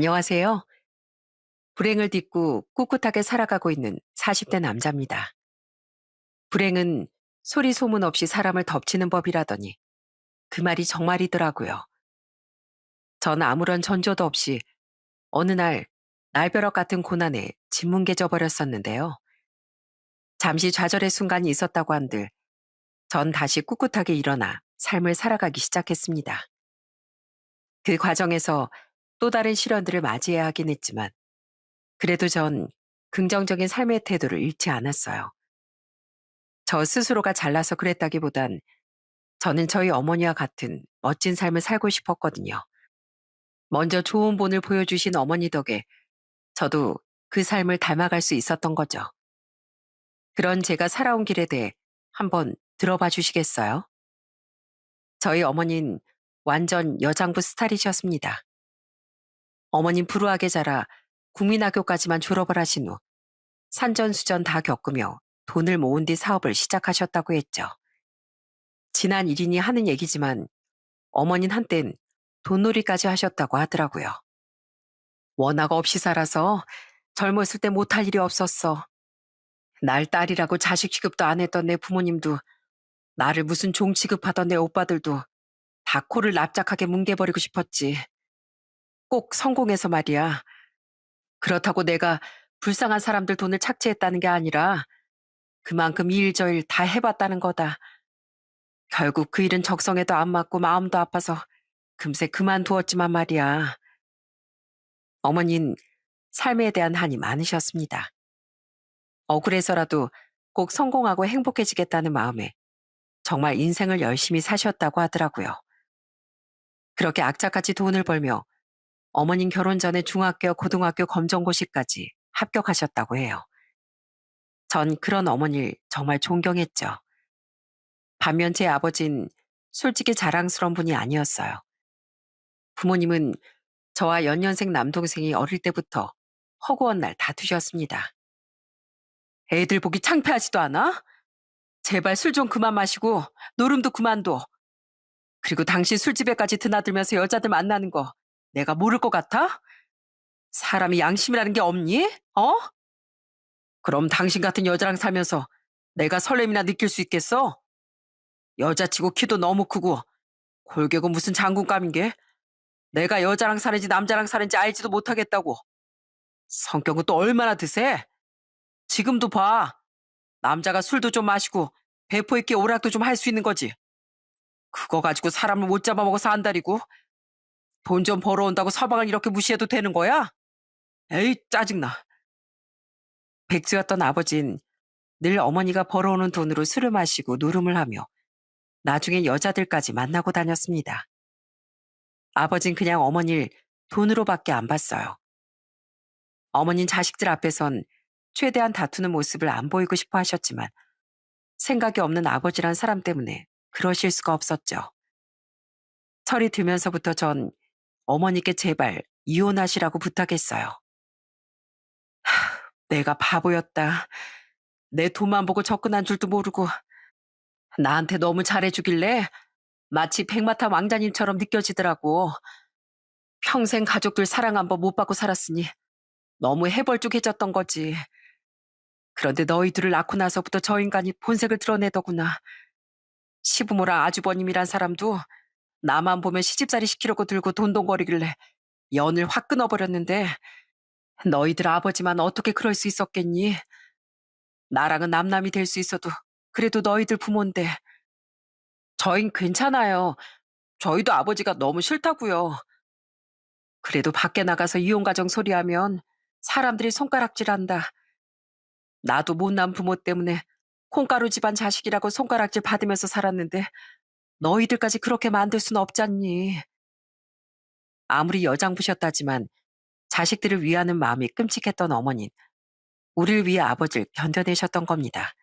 안녕하세요. 불행을 딛고 꿋꿋하게 살아가고 있는 40대 남자입니다. 불행은 소리 소문 없이 사람을 덮치는 법이라더니 그 말이 정말이더라고요. 전 아무런 전조도 없이 어느 날 날벼락 같은 고난에 짓뭉개져 버렸었는데요. 잠시 좌절의 순간이 있었다고 한들 전 다시 꿋꿋하게 일어나 삶을 살아가기 시작했습니다. 그 과정에서 또 다른 시련들을 맞이해야 하긴 했지만 그래도 전 긍정적인 삶의 태도를 잃지 않았어요. 저 스스로가 잘나서 그랬다기보단 저는 저희 어머니와 같은 멋진 삶을 살고 싶었거든요. 먼저 좋은 본을 보여주신 어머니 덕에 저도 그 삶을 닮아갈 수 있었던 거죠. 그런 제가 살아온 길에 대해 한번 들어봐 주시겠어요? 저희 어머니는 완전 여장부 스타일이셨습니다. 어머님 불우하게 자라 국민학교까지만 졸업을 하신 후 산전수전 다 겪으며 돈을 모은 뒤 사업을 시작하셨다고 했죠. 지난 일이니 하는 얘기지만 어머닌 한땐 돈놀이까지 하셨다고 하더라고요. 워낙 없이 살아서 젊었을 때 못할 일이 없었어. 날 딸이라고 자식 취급도 안 했던 내 부모님도 나를 무슨 종 취급하던 내 오빠들도 다 코를 납작하게 뭉개버리고 싶었지. 꼭 성공해서 말이야. 그렇다고 내가 불쌍한 사람들 돈을 착취했다는 게 아니라 그만큼 이 일 저 일 다 해봤다는 거다. 결국 그 일은 적성에도 안 맞고 마음도 아파서 금세 그만두었지만 말이야. 어머닌 삶에 대한 한이 많으셨습니다. 억울해서라도 꼭 성공하고 행복해지겠다는 마음에 정말 인생을 열심히 사셨다고 하더라고요. 그렇게 악착같이 돈을 벌며 어머님 결혼 전에 중학교, 고등학교 검정고시까지 합격하셨다고 해요. 전 그런 어머니를 정말 존경했죠. 반면 제 아버진 솔직히 자랑스러운 분이 아니었어요. 부모님은 저와 연년생 남동생이 어릴 때부터 허구한 날 다투셨습니다. 애들 보기 창피하지도 않아? 제발 술 좀 그만 마시고 노름도 그만둬. 그리고 당신 술집에까지 드나들면서 여자들 만나는 거 내가 모를 것 같아? 사람이 양심이라는 게 없니? 어? 그럼 당신 같은 여자랑 살면서 내가 설렘이나 느낄 수 있겠어? 여자치고 키도 너무 크고 골격은 무슨 장군감인 게 내가 여자랑 사는지 남자랑 사는지 알지도 못하겠다고. 성격은 또 얼마나 드세? 지금도 봐. 남자가 술도 좀 마시고 배포 있게 오락도 좀 할 수 있는 거지. 그거 가지고 사람을 못 잡아먹어서 안달이고 돈 좀 벌어온다고 서방을 이렇게 무시해도 되는 거야? 에이 짜증나. 백수였던 아버진 늘 어머니가 벌어오는 돈으로 술을 마시고 노름을 하며 나중에 여자들까지 만나고 다녔습니다. 아버진 그냥 어머니를 돈으로밖에 안 봤어요. 어머닌 자식들 앞에선 최대한 다투는 모습을 안 보이고 싶어 하셨지만 생각이 없는 아버지란 사람 때문에 그러실 수가 없었죠. 철이 들면서부터 전 어머니께 제발 이혼하시라고 부탁했어요. 내가 바보였다. 내 돈만 보고 접근한 줄도 모르고 나한테 너무 잘해주길래 마치 백마탄 왕자님처럼 느껴지더라고. 평생 가족들 사랑 한 번 못 받고 살았으니 너무 해벌쭉해졌던 거지. 그런데 너희들을 낳고 나서부터 저 인간이 본색을 드러내더구나. 시부모랑 아주버님이란 사람도 나만 보면 시집살이 시키려고 들고 돈돈거리길래 연을 확 끊어버렸는데 너희들 아버지만 어떻게 그럴 수 있었겠니? 나랑은 남남이 될 수 있어도 그래도 너희들 부모인데 저흰 괜찮아요. 저희도 아버지가 너무 싫다고요. 그래도 밖에 나가서 이혼가정 소리하면 사람들이 손가락질한다. 나도 못난 부모 때문에 콩가루 집안 자식이라고 손가락질 받으면서 살았는데 너희들까지 그렇게 만들 순 없잖니. 아무리 여장부셨다지만 자식들을 위하는 마음이 끔찍했던 어머닌, 우리를 위해 아버지를 견뎌내셨던 겁니다.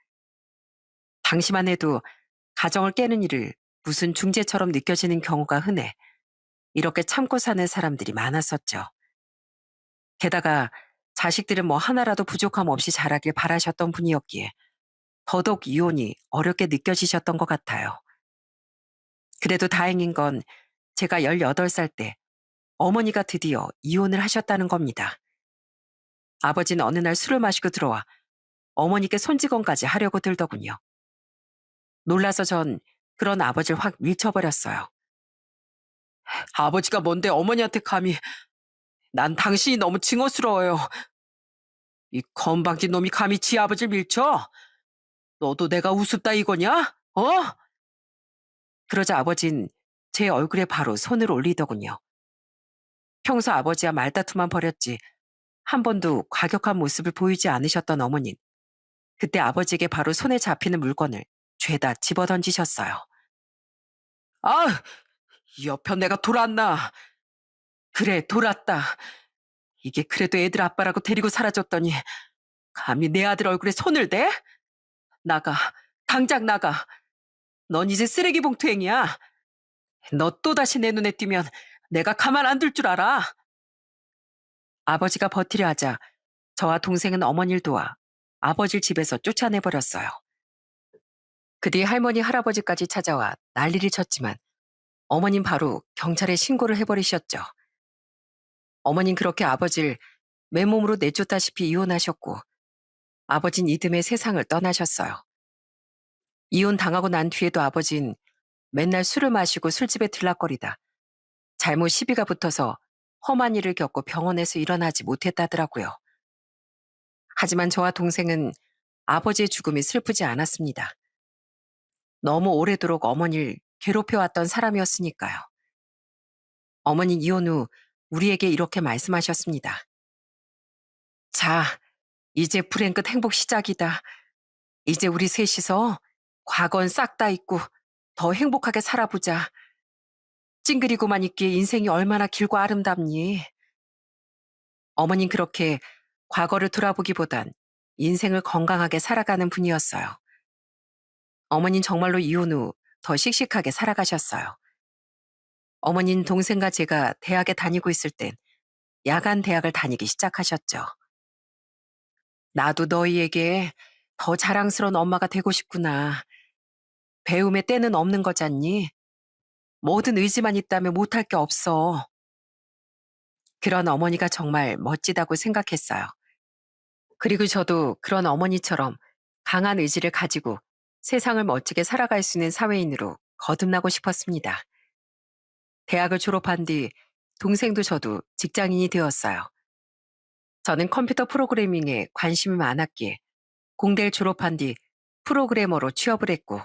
당시만 해도 가정을 깨는 일을 무슨 중재처럼 느껴지는 경우가 흔해 이렇게 참고 사는 사람들이 많았었죠. 게다가 자식들은 뭐 하나라도 부족함 없이 자라길 바라셨던 분이었기에 더더욱 이혼이 어렵게 느껴지셨던 것 같아요. 그래도 다행인 건 제가 18살 때 어머니가 드디어 이혼을 하셨다는 겁니다. 아버지는 어느 날 술을 마시고 들어와 어머니께 손찌검까지 하려고 들더군요. 놀라서 전 그런 아버지를 확 밀쳐버렸어요. 아버지가 뭔데 어머니한테 감히. 난 당신이 너무 증오스러워요. 이 건방진 놈이 감히 지 아버지를 밀쳐? 너도 내가 우습다 이거냐? 어? 그러자 아버진 제 얼굴에 바로 손을 올리더군요. 평소 아버지와 말다툼만 벌였지 한 번도 과격한 모습을 보이지 않으셨던 어머닌. 그때 아버지에게 바로 손에 잡히는 물건을 죄다 집어던지셨어요. 아, 이 여편 내가 돌았나? 그래, 돌았다. 이게 그래도 애들 아빠라고 데리고 사라졌더니 감히 내 아들 얼굴에 손을 대? 나가, 당장 나가. 넌 이제 쓰레기 봉투행이야. 너 또다시 내 눈에 띄면 내가 가만 안 둘 줄 알아. 아버지가 버티려 하자 저와 동생은 어머니를 도와 아버지를 집에서 쫓아내버렸어요. 그 뒤 할머니 할아버지까지 찾아와 난리를 쳤지만 어머님 바로 경찰에 신고를 해버리셨죠. 어머님 그렇게 아버지를 맨몸으로 내쫓다시피 이혼하셨고 아버진 이듬해 세상을 떠나셨어요. 이혼 당하고 난 뒤에도 아버진 맨날 술을 마시고 술집에 들락거리다 잘못 시비가 붙어서 험한 일을 겪고 병원에서 일어나지 못했다더라고요. 하지만 저와 동생은 아버지의 죽음이 슬프지 않았습니다. 너무 오래도록 어머니를 괴롭혀왔던 사람이었으니까요. 어머니 이혼 후 우리에게 이렇게 말씀하셨습니다. 자, 이제 불행 끝 행복 시작이다. 이제 우리 셋이서 과거는 싹 다 잊고 더 행복하게 살아보자. 찡그리고만 있기에 인생이 얼마나 길고 아름답니. 어머닌 그렇게 과거를 돌아보기보단 인생을 건강하게 살아가는 분이었어요. 어머닌 정말로 이혼 후 더 씩씩하게 살아가셨어요. 어머닌 동생과 제가 대학에 다니고 있을 땐 야간 대학을 다니기 시작하셨죠. 나도 너희에게 더 자랑스러운 엄마가 되고 싶구나. 배움의 때는 없는 거잖니. 뭐든 의지만 있다면 못할 게 없어. 그런 어머니가 정말 멋지다고 생각했어요. 그리고 저도 그런 어머니처럼 강한 의지를 가지고 세상을 멋지게 살아갈 수 있는 사회인으로 거듭나고 싶었습니다. 대학을 졸업한 뒤 동생도 저도 직장인이 되었어요. 저는 컴퓨터 프로그래밍에 관심이 많았기에 공대를 졸업한 뒤 프로그래머로 취업을 했고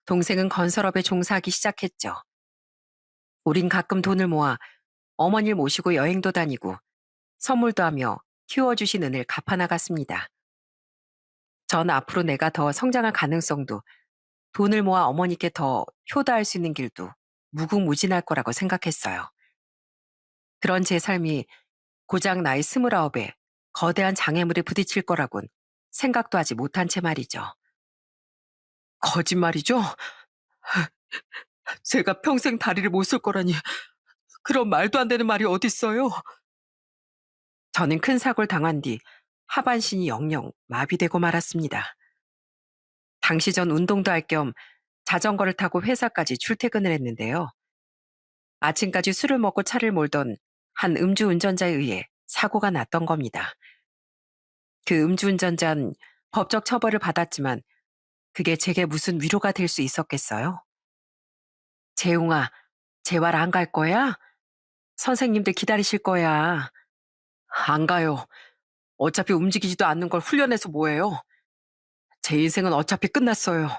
동생은 건설업에 종사하기 시작했죠. 우린 가끔 돈을 모아 어머니를 모시고 여행도 다니고 선물도 하며 키워주신 은혜를 갚아나갔습니다. 전 앞으로 내가 더 성장할 가능성도 돈을 모아 어머니께 더 효도할 수 있는 길도 무궁무진할 거라고 생각했어요. 그런 제 삶이 고작 나이 29에 거대한 장애물에 부딪힐 거라곤 생각도 하지 못한 채 말이죠. 거짓말이죠? 제가 평생 다리를 못 쓸 거라니 그런 말도 안 되는 말이 어딨어요? 저는 큰 사고를 당한 뒤 하반신이 영영 마비되고 말았습니다. 당시 전 운동도 할 겸 자전거를 타고 회사까지 출퇴근을 했는데요. 아침까지 술을 먹고 차를 몰던 한 음주운전자에 의해 사고가 났던 겁니다. 그 음주운전자는 법적 처벌을 받았지만 그게 제게 무슨 위로가 될 수 있었겠어요? 재웅아, 재활 안 갈 거야? 선생님들 기다리실 거야. 안 가요. 어차피 움직이지도 않는 걸 훈련해서 뭐해요? 제 인생은 어차피 끝났어요.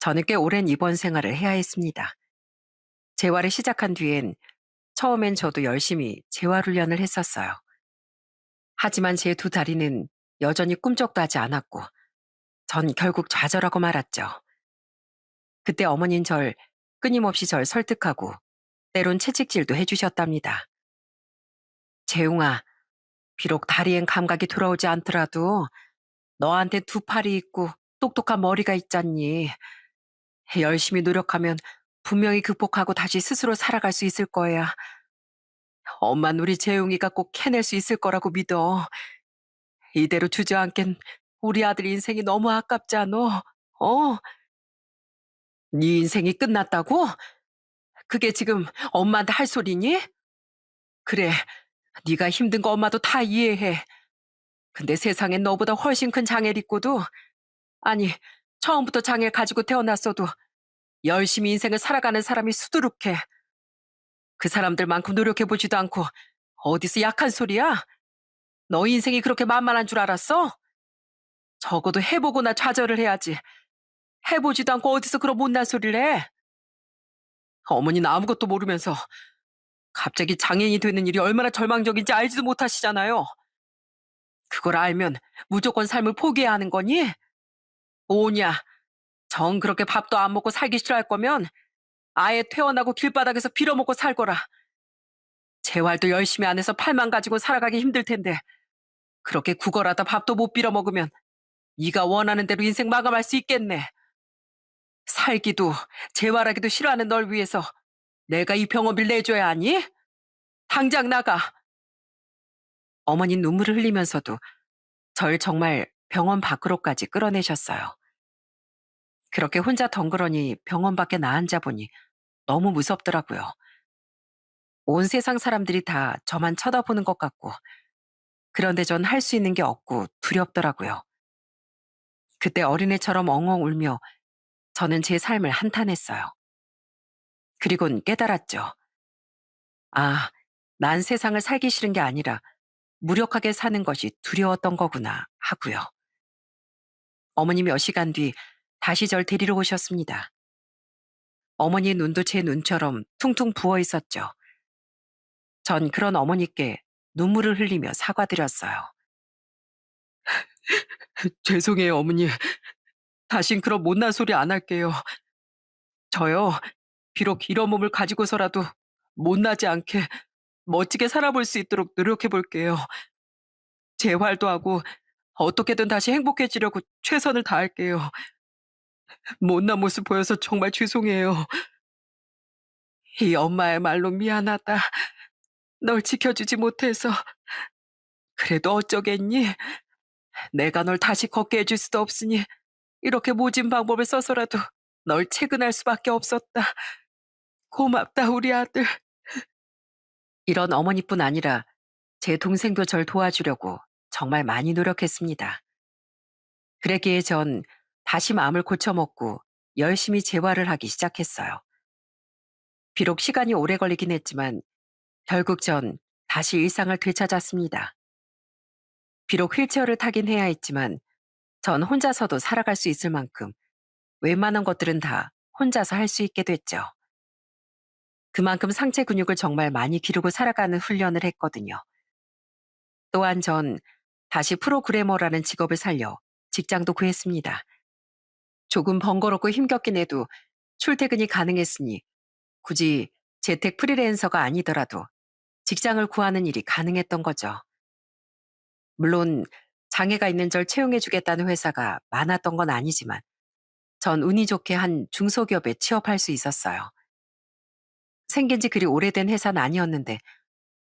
저는 꽤 오랜 입원 생활을 해야 했습니다. 재활을 시작한 뒤엔 처음엔 저도 열심히 재활 훈련을 했었어요. 하지만 제 두 다리는 여전히 꿈쩍도 하지 않았고 전 결국 좌절하고 말았죠. 그때 어머니는 끊임없이 절 설득하고 때론 채찍질도 해주셨답니다. 재웅아, 비록 다리엔 감각이 돌아오지 않더라도 너한테 두 팔이 있고 똑똑한 머리가 있잖니. 열심히 노력하면 분명히 극복하고 다시 스스로 살아갈 수 있을 거야. 엄만 우리 재웅이가 꼭 해낼 수 있을 거라고 믿어. 이대로 주저앉겐 우리 아들 인생이 너무 아깝잖아. 어? 네 인생이 끝났다고? 그게 지금 엄마한테 할 소리니? 그래, 네가 힘든 거 엄마도 다 이해해. 근데 세상엔 너보다 훨씬 큰 장애를 입고도, 아니, 처음부터 장애를 가지고 태어났어도 열심히 인생을 살아가는 사람이 수두룩해. 그 사람들만큼 노력해보지도 않고 어디서 약한 소리야? 너 인생이 그렇게 만만한 줄 알았어? 적어도 해보고나 좌절을 해야지. 해보지도 않고 어디서 그런 못난 소리를 해? 어머니는 아무것도 모르면서 갑자기 장애인이 되는 일이 얼마나 절망적인지 알지도 못하시잖아요. 그걸 알면 무조건 삶을 포기해야 하는 거니? 오냐, 정 그렇게 밥도 안 먹고 살기 싫어할 거면 아예 태어나고 길바닥에서 빌어먹고 살거라. 재활도 열심히 안 해서 팔만 가지고 살아가기 힘들 텐데 그렇게 구걸하다 밥도 못 빌어먹으면 네가 원하는 대로 인생 마감할 수 있겠네. 살기도 재활하기도 싫어하는 널 위해서 내가 이 병원비를 내줘야 하니? 당장 나가. 어머니 눈물을 흘리면서도 절 정말 병원 밖으로까지 끌어내셨어요. 그렇게 혼자 덩그러니 병원 밖에 나앉아 보니 너무 무섭더라고요. 온 세상 사람들이 다 저만 쳐다보는 것 같고, 그런데 전 할 수 있는 게 없고 두렵더라고요. 그때 어린애처럼 엉엉 울며 저는 제 삶을 한탄했어요. 그리곤 깨달았죠. 아, 난 세상을 살기 싫은 게 아니라 무력하게 사는 것이 두려웠던 거구나 하고요. 어머니 몇 시간 뒤 다시 절 데리러 오셨습니다. 어머니의 눈도 제 눈처럼 퉁퉁 부어 있었죠. 전 그런 어머니께 눈물을 흘리며 사과드렸어요. 죄송해요, 어머니. 다신 그런 못난 소리 안 할게요. 저요, 비록 이런 몸을 가지고서라도 못나지 않게 멋지게 살아볼 수 있도록 노력해 볼게요. 재활도 하고 어떻게든 다시 행복해지려고 최선을 다할게요. 못난 모습 보여서 정말 죄송해요. 이 엄마의 말로 미안하다. 널 지켜주지 못해서. 그래도 어쩌겠니? 내가 널 다시 걷게 해줄 수도 없으니 이렇게 모진 방법을 써서라도 널 채근할 수밖에 없었다. 고맙다, 우리 아들. 이런 어머니뿐 아니라 제 동생도 절 도와주려고 정말 많이 노력했습니다. 그러기에 전 다시 마음을 고쳐먹고 열심히 재활을 하기 시작했어요. 비록 시간이 오래 걸리긴 했지만 결국 전 다시 일상을 되찾았습니다. 비록 휠체어를 타긴 해야 했지만 전 혼자서도 살아갈 수 있을 만큼 웬만한 것들은 다 혼자서 할 수 있게 됐죠. 그만큼 상체 근육을 정말 많이 기르고 살아가는 훈련을 했거든요. 또한 전 다시 프로그래머라는 직업을 살려 직장도 구했습니다. 조금 번거롭고 힘겹긴 해도 출퇴근이 가능했으니 굳이 재택 프리랜서가 아니더라도 직장을 구하는 일이 가능했던 거죠. 물론 장애가 있는 절 채용해주겠다는 회사가 많았던 건 아니지만 전 운이 좋게 한 중소기업에 취업할 수 있었어요. 생긴 지 그리 오래된 회사는 아니었는데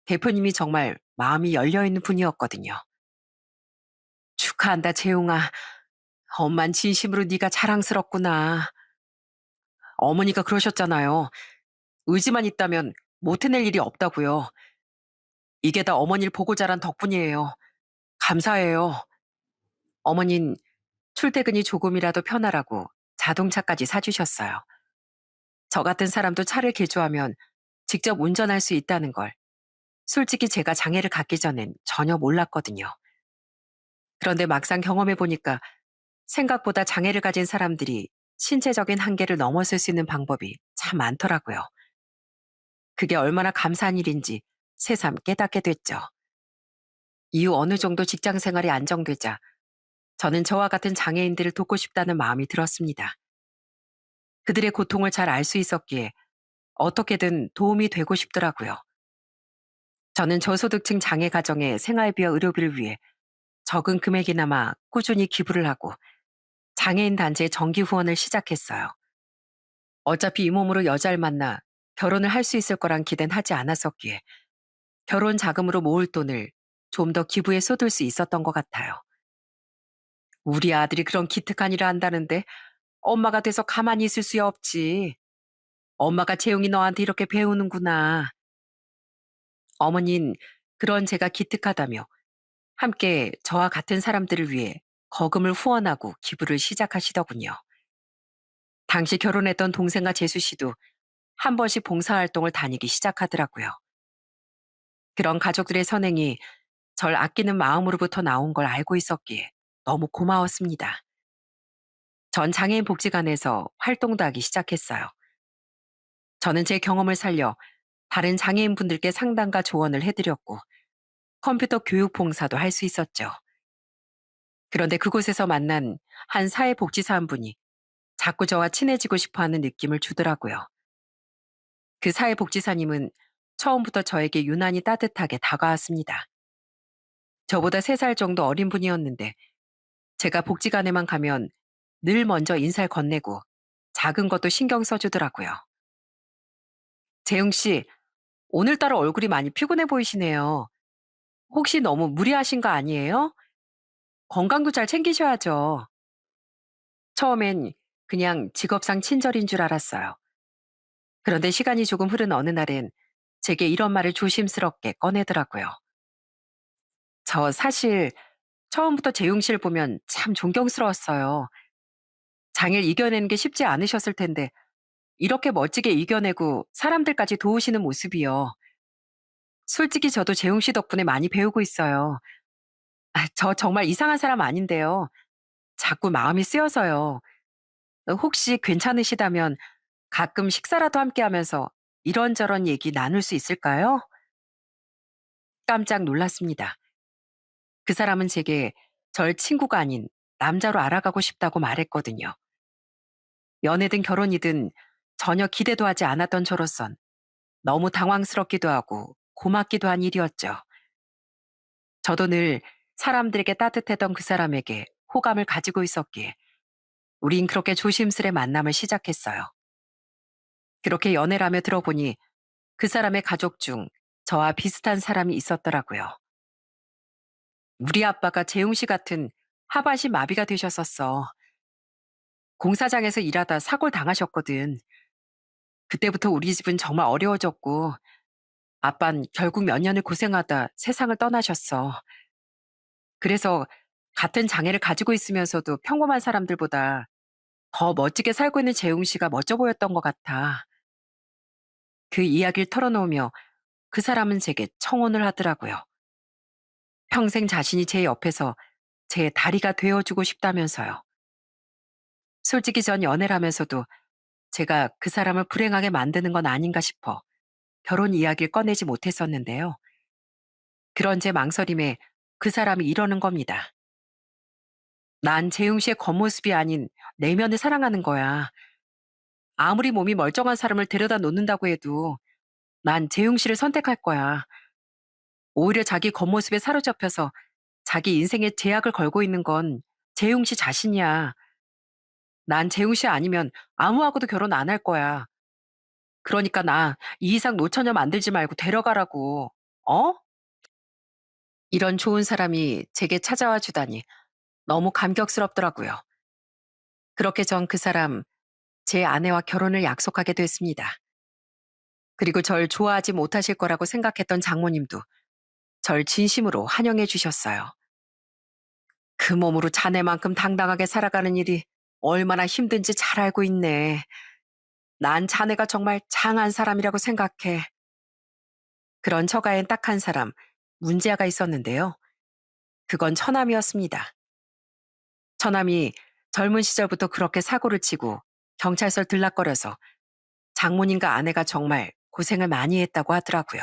대표님이 정말 마음이 열려있는 분이었거든요. 축하한다, 재용아. 엄만 진심으로 네가 자랑스럽구나. 어머니가 그러셨잖아요. 의지만 있다면 못 해낼 일이 없다고요. 이게 다 어머니를 보고 자란 덕분이에요. 감사해요. 어머닌 출퇴근이 조금이라도 편하라고 자동차까지 사주셨어요. 저 같은 사람도 차를 개조하면 직접 운전할 수 있다는 걸 솔직히 제가 장애를 갖기 전엔 전혀 몰랐거든요. 그런데 막상 경험해 보니까 생각보다 장애를 가진 사람들이 신체적인 한계를 넘어설 수 있는 방법이 참 많더라고요. 그게 얼마나 감사한 일인지 새삼 깨닫게 됐죠. 이후 어느 정도 직장 생활이 안정되자 저는 저와 같은 장애인들을 돕고 싶다는 마음이 들었습니다. 그들의 고통을 잘 알 수 있었기에 어떻게든 도움이 되고 싶더라고요. 저는 저소득층 장애 가정의 생활비와 의료비를 위해 적은 금액이나마 꾸준히 기부를 하고 장애인 단체의 정기 후원을 시작했어요. 어차피 이 몸으로 여자를 만나 결혼을 할 수 있을 거란 기대는 하지 않았었기에 결혼 자금으로 모을 돈을 좀 더 기부에 쏟을 수 있었던 것 같아요. 우리 아들이 그런 기특한 일을 한다는데 엄마가 돼서 가만히 있을 수 없지. 엄마가 재용이 너한테 이렇게 배우는구나. 어머닌 그런 제가 기특하다며 함께 저와 같은 사람들을 위해 거금을 후원하고 기부를 시작하시더군요. 당시 결혼했던 동생과 재수 씨도 한 번씩 봉사활동을 다니기 시작하더라고요. 그런 가족들의 선행이 절 아끼는 마음으로부터 나온 걸 알고 있었기에 너무 고마웠습니다. 전 장애인 복지관에서 활동도 하기 시작했어요. 저는 제 경험을 살려 다른 장애인분들께 상담과 조언을 해드렸고 컴퓨터 교육 봉사도 할 수 있었죠. 그런데 그곳에서 만난 한 사회복지사 한 분이 자꾸 저와 친해지고 싶어 하는 느낌을 주더라고요. 그 사회복지사님은 처음부터 저에게 유난히 따뜻하게 다가왔습니다. 저보다 3살 정도 어린 분이었는데 제가 복지관에만 가면 늘 먼저 인사를 건네고 작은 것도 신경 써주더라고요. 재웅 씨, 오늘따라 얼굴이 많이 피곤해 보이시네요. 혹시 너무 무리하신 거 아니에요? 건강도 잘 챙기셔야죠. 처음엔 그냥 직업상 친절인 줄 알았어요. 그런데 시간이 조금 흐른 어느 날엔 제게 이런 말을 조심스럽게 꺼내더라고요. 저 사실 처음부터 재웅 씨를 보면 참 존경스러웠어요. 장애를 이겨내는 게 쉽지 않으셨을 텐데 이렇게 멋지게 이겨내고 사람들까지 도우시는 모습이요. 솔직히 저도 재웅 씨 덕분에 많이 배우고 있어요. 저 정말 이상한 사람 아닌데요. 자꾸 마음이 쓰여서요. 혹시 괜찮으시다면 가끔 식사라도 함께 하면서 이런저런 얘기 나눌 수 있을까요? 깜짝 놀랐습니다. 그 사람은 제게 절 친구가 아닌 남자로 알아가고 싶다고 말했거든요. 연애든 결혼이든 전혀 기대도 하지 않았던 저로선 너무 당황스럽기도 하고 고맙기도 한 일이었죠. 저도 늘 사람들에게 따뜻했던 그 사람에게 호감을 가지고 있었기에 우린 그렇게 조심스레 만남을 시작했어요. 그렇게 연애를 하며 들어보니 그 사람의 가족 중 저와 비슷한 사람이 있었더라고요. 우리 아빠가 재웅 씨 같은 하반신 마비가 되셨었어. 공사장에서 일하다 사고를 당하셨거든. 그때부터 우리 집은 정말 어려워졌고 아빤 결국 몇 년을 고생하다 세상을 떠나셨어. 그래서 같은 장애를 가지고 있으면서도 평범한 사람들보다 더 멋지게 살고 있는 재웅 씨가 멋져 보였던 것 같아. 그 이야기를 털어놓으며 그 사람은 제게 청혼을 하더라고요. 평생 자신이 제 옆에서 제 다리가 되어주고 싶다면서요. 솔직히 전 연애를 하면서도 제가 그 사람을 불행하게 만드는 건 아닌가 싶어 결혼 이야기를 꺼내지 못했었는데요. 그런 제 망설임에 그 사람이 이러는 겁니다. 난 재웅 씨의 겉모습이 아닌 내면을 사랑하는 거야. 아무리 몸이 멀쩡한 사람을 데려다 놓는다고 해도 난 재웅 씨를 선택할 거야. 오히려 자기 겉모습에 사로잡혀서 자기 인생에 제약을 걸고 있는 건 재웅 씨 자신이야. 난 재웅 씨 아니면 아무하고도 결혼 안 할 거야. 그러니까 나 이 이상 노처녀 만들지 말고 데려가라고. 어? 이런 좋은 사람이 제게 찾아와 주다니 너무 감격스럽더라고요. 그렇게 전 그 사람, 제 아내와 결혼을 약속하게 됐습니다. 그리고 절 좋아하지 못하실 거라고 생각했던 장모님도 절 진심으로 환영해 주셨어요. 그 몸으로 자네만큼 당당하게 살아가는 일이 얼마나 힘든지 잘 알고 있네. 난 자네가 정말 장한 사람이라고 생각해. 그런 처가엔 딱 한 사람, 문제아가 있었는데요. 그건 처남이었습니다. 처남이 젊은 시절부터 그렇게 사고를 치고 경찰서를 들락거려서 장모님과 아내가 정말 고생을 많이 했다고 하더라고요.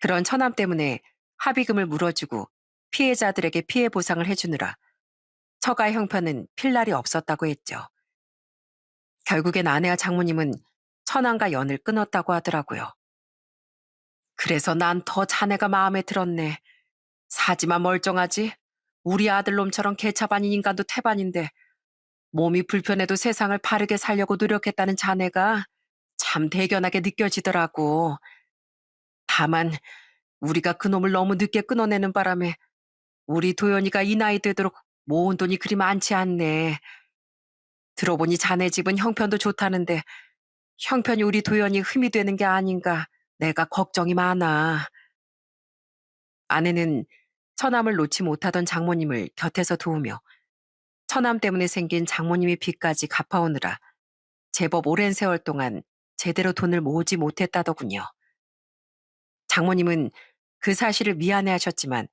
그런 처남 때문에 합의금을 물어주고 피해자들에게 피해 보상을 해주느라 처가의 형편은 필 날이 없었다고 했죠. 결국엔 아내와 장모님은 처남과 연을 끊었다고 하더라고요. 그래서 난 더 자네가 마음에 들었네. 사지만 멀쩡하지? 우리 아들놈처럼 개차반인 인간도 태반인데 몸이 불편해도 세상을 바르게 살려고 노력했다는 자네가 참 대견하게 느껴지더라고. 다만 우리가 그놈을 너무 늦게 끊어내는 바람에 우리 도연이가 이 나이 되도록 모은 돈이 그리 많지 않네. 들어보니 자네 집은 형편도 좋다는데 형편이 우리 도연이 흠이 되는 게 아닌가 내가 걱정이 많아. 아내는 처남을 놓지 못하던 장모님을 곁에서 도우며 처남 때문에 생긴 장모님의 빚까지 갚아오느라 제법 오랜 세월 동안 제대로 돈을 모으지 못했다더군요. 장모님은 그 사실을 미안해 하셨지만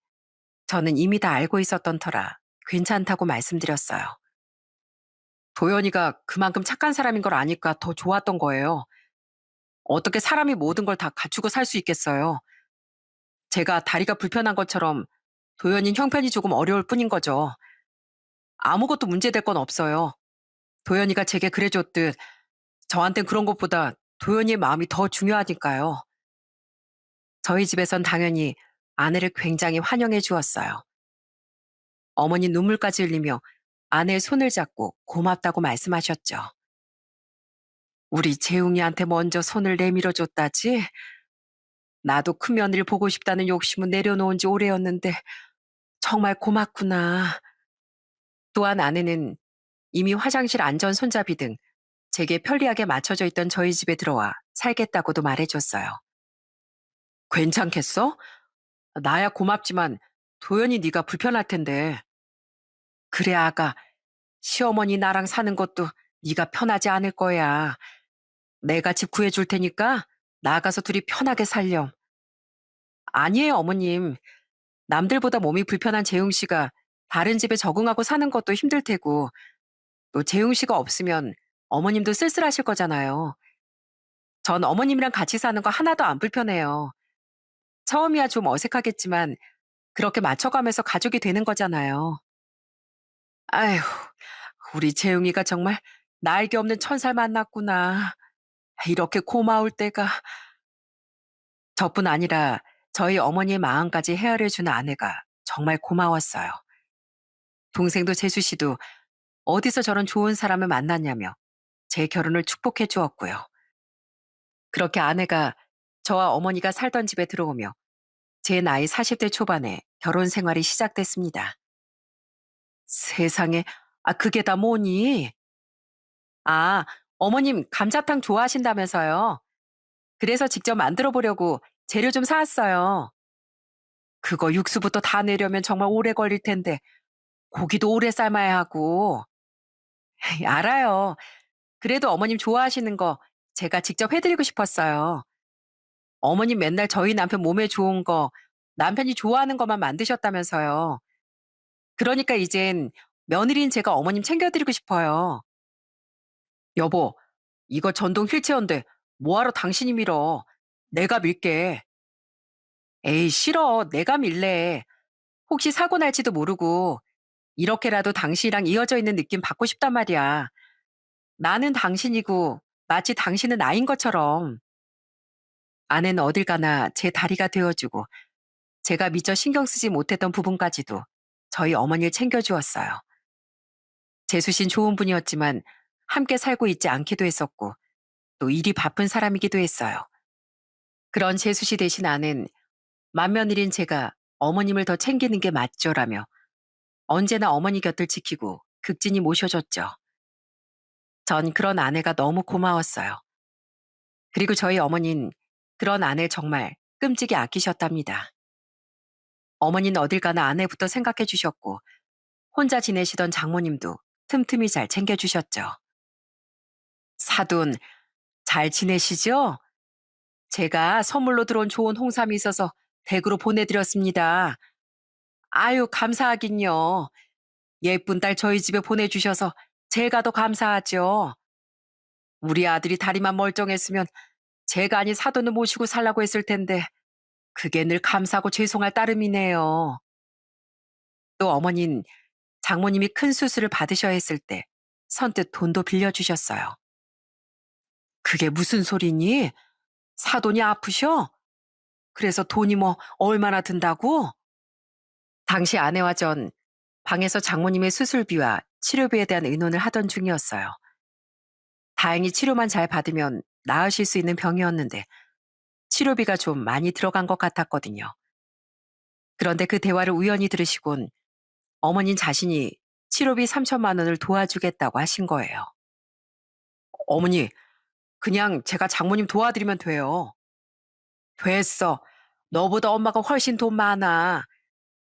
저는 이미 다 알고 있었던 터라 괜찮다고 말씀드렸어요. 도연이가 그만큼 착한 사람인 걸 아니까 더 좋았던 거예요. 어떻게 사람이 모든 걸 다 갖추고 살 수 있겠어요. 제가 다리가 불편한 것처럼 도연이 형편이 조금 어려울 뿐인 거죠. 아무것도 문제될 건 없어요. 도연이가 제게 그래줬듯 저한텐 그런 것보다 도연이의 마음이 더 중요하니까요. 저희 집에선 당연히 아내를 굉장히 환영해 주었어요. 어머니 눈물까지 흘리며 아내의 손을 잡고 고맙다고 말씀하셨죠. 우리 재웅이한테 먼저 손을 내밀어 줬다지? 나도 큰며느리를 보고 싶다는 욕심은 내려놓은 지 오래였는데 정말 고맙구나. 또한 아내는 이미 화장실 안전 손잡이 등 제게 편리하게 맞춰져 있던 저희 집에 들어와 살겠다고도 말해줬어요. 괜찮겠어? 나야 고맙지만 도연이 네가 불편할 텐데. 그래 아가, 시어머니 나랑 사는 것도 네가 편하지 않을 거야. 내가 집 구해줄 테니까 나가서 둘이 편하게 살렴. 아니에요 어머님. 남들보다 몸이 불편한 재웅 씨가 다른 집에 적응하고 사는 것도 힘들 테고 또 재웅 씨가 없으면 어머님도 쓸쓸하실 거잖아요. 전 어머님이랑 같이 사는 거 하나도 안 불편해요. 처음이야 좀 어색하겠지만 그렇게 맞춰가면서 가족이 되는 거잖아요. 아휴, 우리 재웅이가 정말 날개 없는 천사를 만났구나. 이렇게 고마울 때가. 저뿐 아니라 저희 어머니의 마음까지 헤아려주는 아내가 정말 고마웠어요. 동생도 재수 씨도 어디서 저런 좋은 사람을 만났냐며 제 결혼을 축복해 주었고요. 그렇게 아내가 저와 어머니가 살던 집에 들어오며 제 나이 40대 초반에 결혼 생활이 시작됐습니다. 세상에, 그게 다 뭐니? 아, 어머님 감자탕 좋아하신다면서요. 그래서 직접 만들어 보려고 재료 좀 사왔어요. 그거 육수부터 다 내려면 정말 오래 걸릴 텐데 고기도 오래 삶아야 하고. 알아요. 그래도 어머님 좋아하시는 거 제가 직접 해드리고 싶었어요. 어머님 맨날 저희 남편 몸에 좋은 거, 남편이 좋아하는 것만 만드셨다면서요. 그러니까 이젠 며느리인 제가 어머님 챙겨드리고 싶어요. 여보, 이거 전동 휠체어인데 뭐하러 당신이 밀어? 내가 밀게. 에이, 싫어. 내가 밀래. 혹시 사고 날지도 모르고 이렇게라도 당신이랑 이어져 있는 느낌 받고 싶단 말이야. 나는 당신이고 마치 당신은 나인 것처럼. 아내는 어딜 가나 제 다리가 되어주고 제가 미처 신경 쓰지 못했던 부분까지도 저희 어머니를 챙겨주었어요. 재수신 좋은 분이었지만 함께 살고 있지 않기도 했었고 또 일이 바쁜 사람이기도 했어요. 그런 재수씨 대신 아는 맏며느리인 제가 어머님을 더 챙기는 게 맞죠라며 언제나 어머니 곁을 지키고 극진히 모셔줬죠. 전 그런 아내가 너무 고마웠어요. 그리고 저희 어머닌 그런 아내 정말 끔찍이 아끼셨답니다. 어머니는 어딜 가나 아내부터 생각해 주셨고 혼자 지내시던 장모님도 틈틈이 잘 챙겨주셨죠. 사돈, 잘 지내시죠? 제가 선물로 들어온 좋은 홍삼이 있어서 댁으로 보내드렸습니다. 아유, 감사하긴요. 예쁜 딸 저희 집에 보내주셔서 제가 더 감사하죠. 우리 아들이 다리만 멀쩡했으면 제가 아닌 사돈을 모시고 살라고 했을 텐데 그게 늘 감사하고 죄송할 따름이네요. 또 어머닌 장모님이 큰 수술을 받으셔야 했을 때 선뜻 돈도 빌려주셨어요. 그게 무슨 소리니? 사돈이 아프셔? 그래서 돈이 뭐 얼마나 든다고? 당시 아내와 전 방에서 장모님의 수술비와 치료비에 대한 의논을 하던 중이었어요. 다행히 치료만 잘 받으면 나으실 수 있는 병이었는데 치료비가 좀 많이 들어간 것 같았거든요. 그런데 그 대화를 우연히 들으시곤 어머님 자신이 치료비 3천만 원을 도와주겠다고 하신 거예요. 어머니, 그냥 제가 장모님 도와드리면 돼요. 됐어. 너보다 엄마가 훨씬 돈 많아.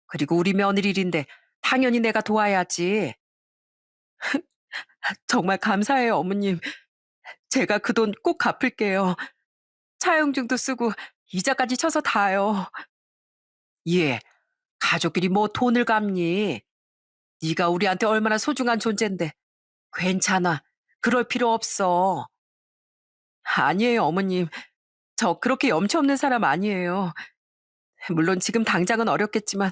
그리고 우리 며느리인데 당연히 내가 도와야지. 정말 감사해요, 어머님. 제가 그 돈 꼭 갚을게요. 차용증도 쓰고 이자까지 쳐서 다요. 예, 가족끼리 뭐 돈을 갚니? 네가 우리한테 얼마나 소중한 존재인데. 괜찮아. 그럴 필요 없어. 아니에요, 어머님. 저 그렇게 염치 없는 사람 아니에요. 물론 지금 당장은 어렵겠지만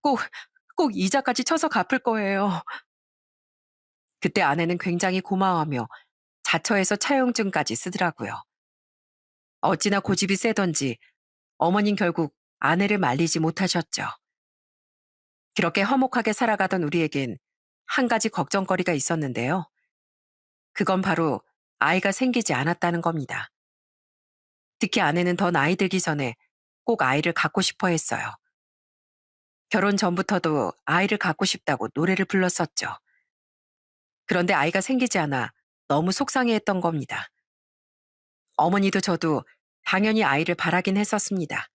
꼭, 꼭 이자까지 쳐서 갚을 거예요. 그때 아내는 굉장히 고마워하며 자처해서 차용증까지 쓰더라고요. 어찌나 고집이 세던지 어머님 결국 아내를 말리지 못하셨죠. 그렇게 화목하게 살아가던 우리에겐 한 가지 걱정거리가 있었는데요. 그건 바로 아이가 생기지 않았다는 겁니다. 특히 아내는 더 나이 들기 전에 꼭 아이를 갖고 싶어 했어요. 결혼 전부터도 아이를 갖고 싶다고 노래를 불렀었죠. 그런데 아이가 생기지 않아 너무 속상해했던 겁니다. 어머니도 저도 당연히 아이를 바라긴 했었습니다.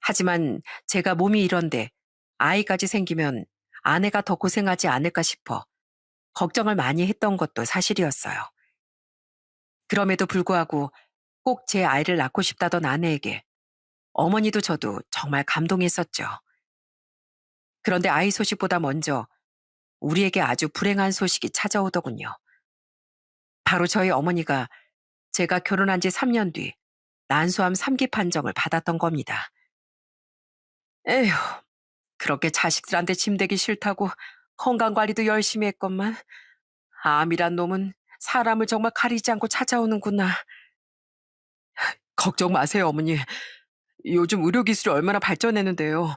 하지만 제가 몸이 이런데 아이까지 생기면 아내가 더 고생하지 않을까 싶어 걱정을 많이 했던 것도 사실이었어요. 그럼에도 불구하고 꼭 제 아이를 낳고 싶다던 아내에게 어머니도 저도 정말 감동했었죠. 그런데 아이 소식보다 먼저 우리에게 아주 불행한 소식이 찾아오더군요. 바로 저희 어머니가 제가 결혼한 지 3년 뒤 난소암 3기 판정을 받았던 겁니다. 에휴, 그렇게 자식들한테 짐대기 싫다고 건강관리도 열심히 했건만 암이란 놈은 사람을 정말 가리지 않고 찾아오는구나. 걱정 마세요, 어머니. 요즘 의료기술이 얼마나 발전했는데요.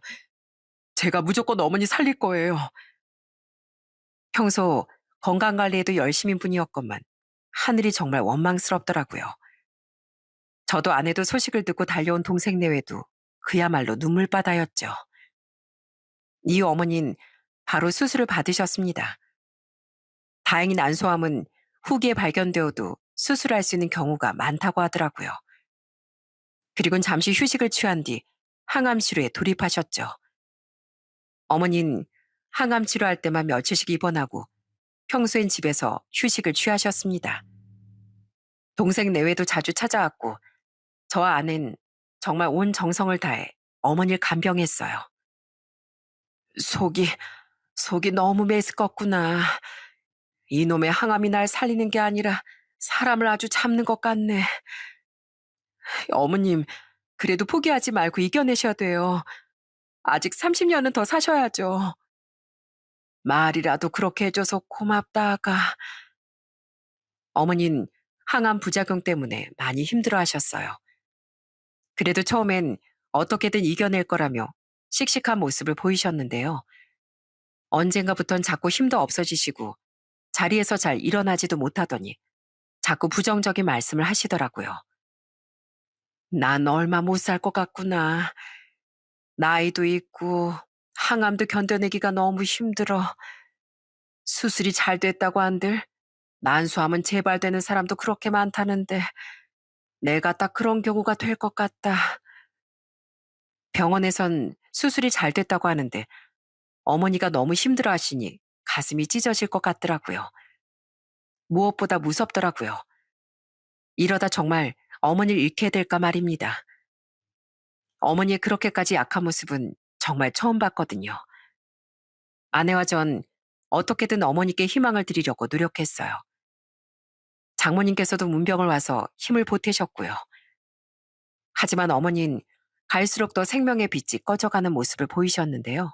제가 무조건 어머니 살릴 거예요. 평소 건강관리에도 열심인 분이었건만 하늘이 정말 원망스럽더라고요. 저도 아내도 소식을 듣고 달려온 동생 내외도 그야말로 눈물바다였죠. 이후 어머니는 바로 수술을 받으셨습니다. 다행히 난소암은 후기에 발견되어도 수술할 수 있는 경우가 많다고 하더라고요. 그리고는 잠시 휴식을 취한 뒤 항암 치료에 돌입하셨죠. 어머니는 항암 치료할 때만 며칠씩 입원하고 평소엔 집에서 휴식을 취하셨습니다. 동생 내외도 자주 찾아왔고 저와 아내는 정말 온 정성을 다해 어머니를 간병했어요. 속이, 속이 너무 메스껍구나. 이놈의 항암이 날 살리는 게 아니라 사람을 아주 잡는 것 같네. 어머님, 그래도 포기하지 말고 이겨내셔야 돼요. 아직 30년은 더 사셔야죠. 말이라도 그렇게 해줘서 고맙다가. 어머닌 항암 부작용 때문에 많이 힘들어 하셨어요. 그래도 처음엔 어떻게든 이겨낼 거라며 씩씩한 모습을 보이셨는데요. 언젠가부턴 자꾸 힘도 없어지시고 자리에서 잘 일어나지도 못하더니 자꾸 부정적인 말씀을 하시더라고요. 난 얼마 못 살 것 같구나. 나이도 있고 항암도 견뎌내기가 너무 힘들어. 수술이 잘 됐다고 한들 난소암은 재발되는 사람도 그렇게 많다는데 내가 딱 그런 경우가 될 것 같다. 병원에선 수술이 잘 됐다고 하는데 어머니가 너무 힘들어 하시니 가슴이 찢어질 것 같더라고요. 무엇보다 무섭더라고요. 이러다 정말 어머니를 잃게 될까 말입니다. 어머니의 그렇게까지 약한 모습은 정말 처음 봤거든요. 아내와 전 어떻게든 어머니께 희망을 드리려고 노력했어요. 장모님께서도 문병을 와서 힘을 보태셨고요. 하지만 어머니는 갈수록 더 생명의 빛이 꺼져가는 모습을 보이셨는데요.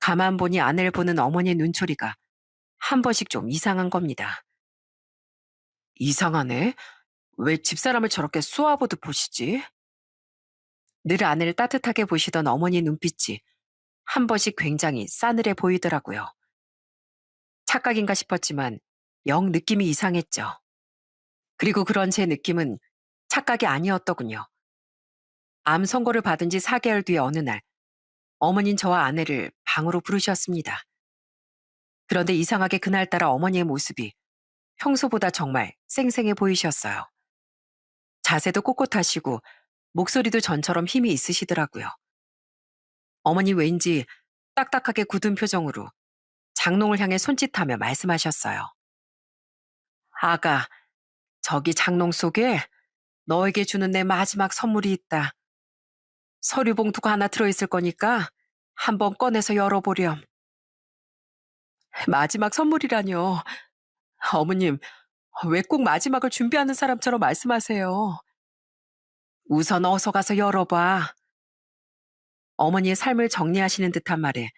가만 보니 아내를 보는 어머니의 눈초리가 한 번씩 좀 이상한 겁니다. 이상하네? 왜 집사람을 저렇게 쏘아보듯 보시지? 늘 아내를 따뜻하게 보시던 어머니의 눈빛이 한 번씩 굉장히 싸늘해 보이더라고요. 착각인가 싶었지만 영 느낌이 이상했죠. 그리고 그런 제 느낌은 착각이 아니었더군요. 암 선고를 받은 지 4개월 뒤의 어느 날, 어머닌 저와 아내를 방으로 부르셨습니다. 그런데 이상하게 그날따라 어머니의 모습이 평소보다 정말 쌩쌩해 보이셨어요. 자세도 꼿꼿하시고 목소리도 전처럼 힘이 있으시더라고요. 어머니 왠지 딱딱하게 굳은 표정으로 장롱을 향해 손짓하며 말씀하셨어요. 아가, 저기 장롱 속에 너에게 주는 내 마지막 선물이 있다. 서류 봉투가 하나 들어있을 거니까 한번 꺼내서 열어보렴. 마지막 선물이라뇨. 어머님, 왜 꼭 마지막을 준비하는 사람처럼 말씀하세요? 우선 어서 가서 열어봐. 어머니의 삶을 정리하시는 듯한 말에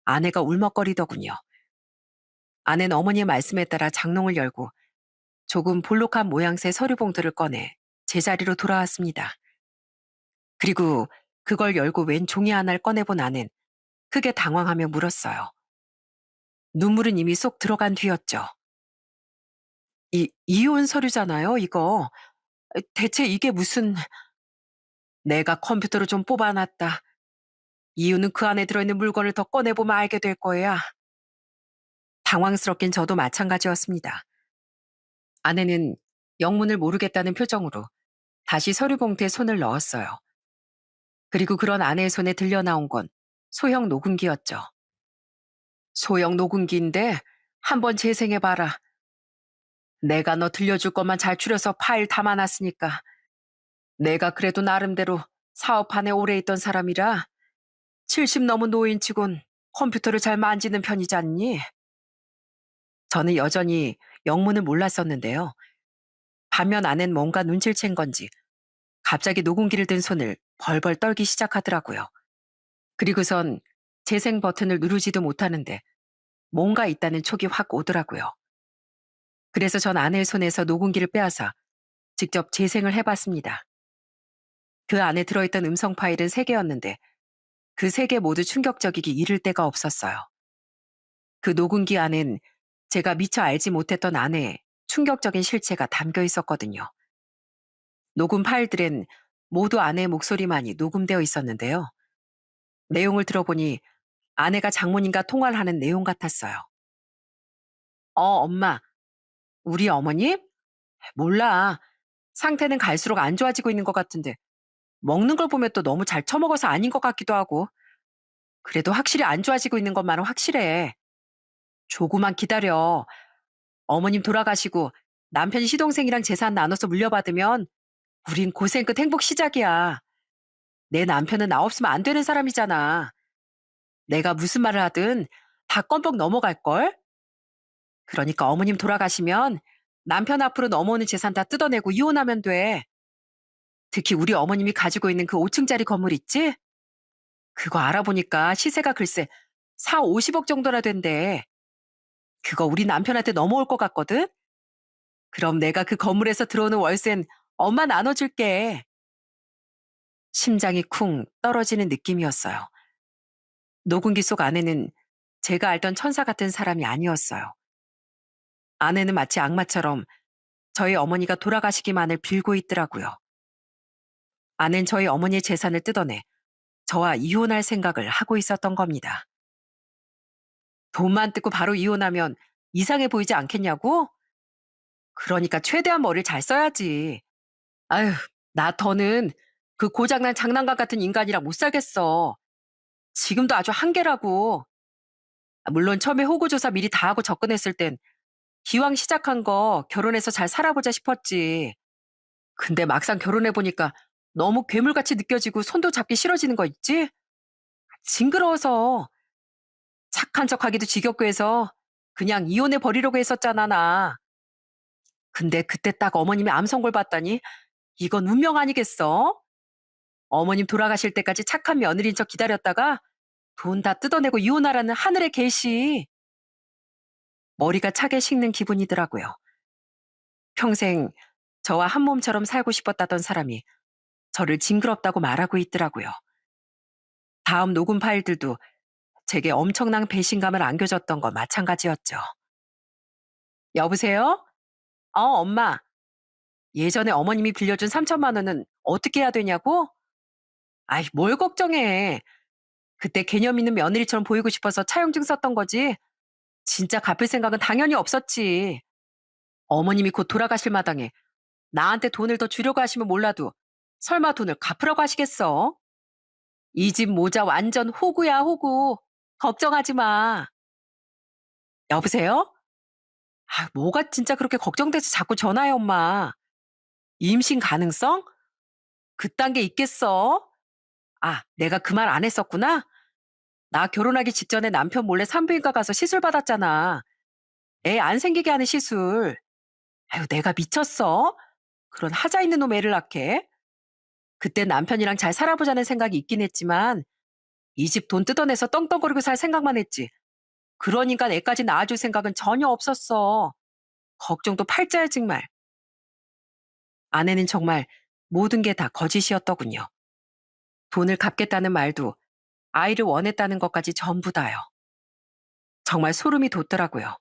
아내가 울먹거리더군요. 아내는 어머니의 말씀에 따라 장롱을 열고 조금 볼록한 모양새 서류 봉투를 꺼내 제자리로 돌아왔습니다. 그리고 그걸 열고 웬 종이 하나를 꺼내본 아내는 크게 당황하며 물었어요. 눈물은 이미 쏙 들어간 뒤였죠. 이혼 서류잖아요, 이거. 대체 이게 무슨... 내가 컴퓨터로 좀 뽑아놨다. 이유는 그 안에 들어있는 물건을 더 꺼내보면 알게 될 거야. 당황스럽긴 저도 마찬가지였습니다. 아내는 영문을 모르겠다는 표정으로 다시 서류 봉투에 손을 넣었어요. 그리고 그런 아내의 손에 들려 나온 건 소형 녹음기였죠. 소형 녹음기인데 한번 재생해봐라. 내가 너 들려줄 것만 잘 추려서 파일 담아놨으니까. 내가 그래도 나름대로 사업 안에 오래 있던 사람이라 70 넘은 노인치곤 컴퓨터를 잘 만지는 편이잖니. 저는 여전히 영문을 몰랐었는데요. 반면 아낸 뭔가 눈치를 챈 건지 갑자기 녹음기를 든 손을 벌벌 떨기 시작하더라고요. 그리고선 재생 버튼을 누르지도 못하는데 뭔가 있다는 촉이 확 오더라고요. 그래서 전 아내의 손에서 녹음기를 빼앗아 직접 재생을 해봤습니다. 그 안에 들어있던 음성 파일은 3개였는데 그 3개 모두 충격적이기 이를 데가 없었어요. 그 녹음기 안엔 제가 미처 알지 못했던 아내의 충격적인 실체가 담겨 있었거든요. 녹음 파일들엔 모두 아내의 목소리만이 녹음되어 있었는데요. 내용을 들어보니 아내가 장모님과 통화를 하는 내용 같았어요. 엄마, 우리 어머님? 몰라. 상태는 갈수록 안 좋아지고 있는 것 같은데 먹는 걸 보면 또 너무 잘 처먹어서 아닌 것 같기도 하고. 그래도 확실히 안 좋아지고 있는 것만은 확실해. 조금만 기다려. 어머님 돌아가시고 남편이 시동생이랑 재산 나눠서 물려받으면 우린 고생 끝 행복 시작이야. 내 남편은 나 없으면 안 되는 사람이잖아. 내가 무슨 말을 하든 다 껌뻑 넘어갈걸? 그러니까 어머님 돌아가시면 남편 앞으로 넘어오는 재산 다 뜯어내고 이혼하면 돼. 특히 우리 어머님이 가지고 있는 그 5층짜리 건물 있지? 그거 알아보니까 시세가 글쎄 4, 50억 정도나 된대. 그거 우리 남편한테 넘어올 것 같거든? 그럼 내가 그 건물에서 들어오는 월세는 엄마 나눠줄게. 심장이 쿵 떨어지는 느낌이었어요. 녹음기 속 아내는 제가 알던 천사 같은 사람이 아니었어요. 아내는 마치 악마처럼 저희 어머니가 돌아가시기만을 빌고 있더라고요. 아내는 저희 어머니의 재산을 뜯어내 저와 이혼할 생각을 하고 있었던 겁니다. 돈만 뜯고 바로 이혼하면 이상해 보이지 않겠냐고? 그러니까 최대한 머리를 잘 써야지. 아휴, 나 더는 그 고장난 장난감 같은 인간이랑 못 살겠어. 지금도 아주 한계라고. 물론 처음에 호구조사 미리 다 하고 접근했을 땐 기왕 시작한 거 결혼해서 잘 살아보자 싶었지. 근데 막상 결혼해보니까 너무 괴물같이 느껴지고 손도 잡기 싫어지는 거 있지? 징그러워서 착한 척하기도 지겹고 해서 그냥 이혼해 버리려고 했었잖아, 나. 근데 그때 딱 어머님이 암 선고를 받다니 이건 운명 아니겠어? 어머님 돌아가실 때까지 착한 며느리인 척 기다렸다가 돈 다 뜯어내고 이혼하라는 하늘의 계시. 머리가 차게 식는 기분이더라고요. 평생 저와 한 몸처럼 살고 싶었다던 사람이 저를 징그럽다고 말하고 있더라고요. 다음 녹음 파일들도 제게 엄청난 배신감을 안겨줬던 거 마찬가지였죠. 여보세요? 엄마. 예전에 어머님이 빌려준 3천만 원은 어떻게 해야 되냐고? 아이, 뭘 걱정해. 그때 개념 있는 며느리처럼 보이고 싶어서 차용증 썼던 거지. 진짜 갚을 생각은 당연히 없었지. 어머님이 곧 돌아가실 마당에 나한테 돈을 더 주려고 하시면 몰라도 설마 돈을 갚으라고 하시겠어? 이 집 모자 완전 호구야, 호구. 걱정하지 마. 여보세요? 아, 뭐가 진짜 그렇게 걱정돼서 자꾸 전화해, 엄마. 임신 가능성? 그딴 게 있겠어? 아, 내가 그 말 안 했었구나? 나 결혼하기 직전에 남편 몰래 산부인과 가서 시술 받았잖아. 애 안 생기게 하는 시술. 아유, 내가 미쳤어? 그런 하자 있는 놈 애를 낳게? 그때 남편이랑 잘 살아보자는 생각이 있긴 했지만 이 집 돈 뜯어내서 떵떵거리고 살 생각만 했지. 그러니까 애까지 낳아줄 생각은 전혀 없었어. 걱정도 팔자야 정말. 아내는 정말 모든 게 다 거짓이었더군요. 돈을 갚겠다는 말도 아이를 원했다는 것까지 전부 다요. 정말 소름이 돋더라고요.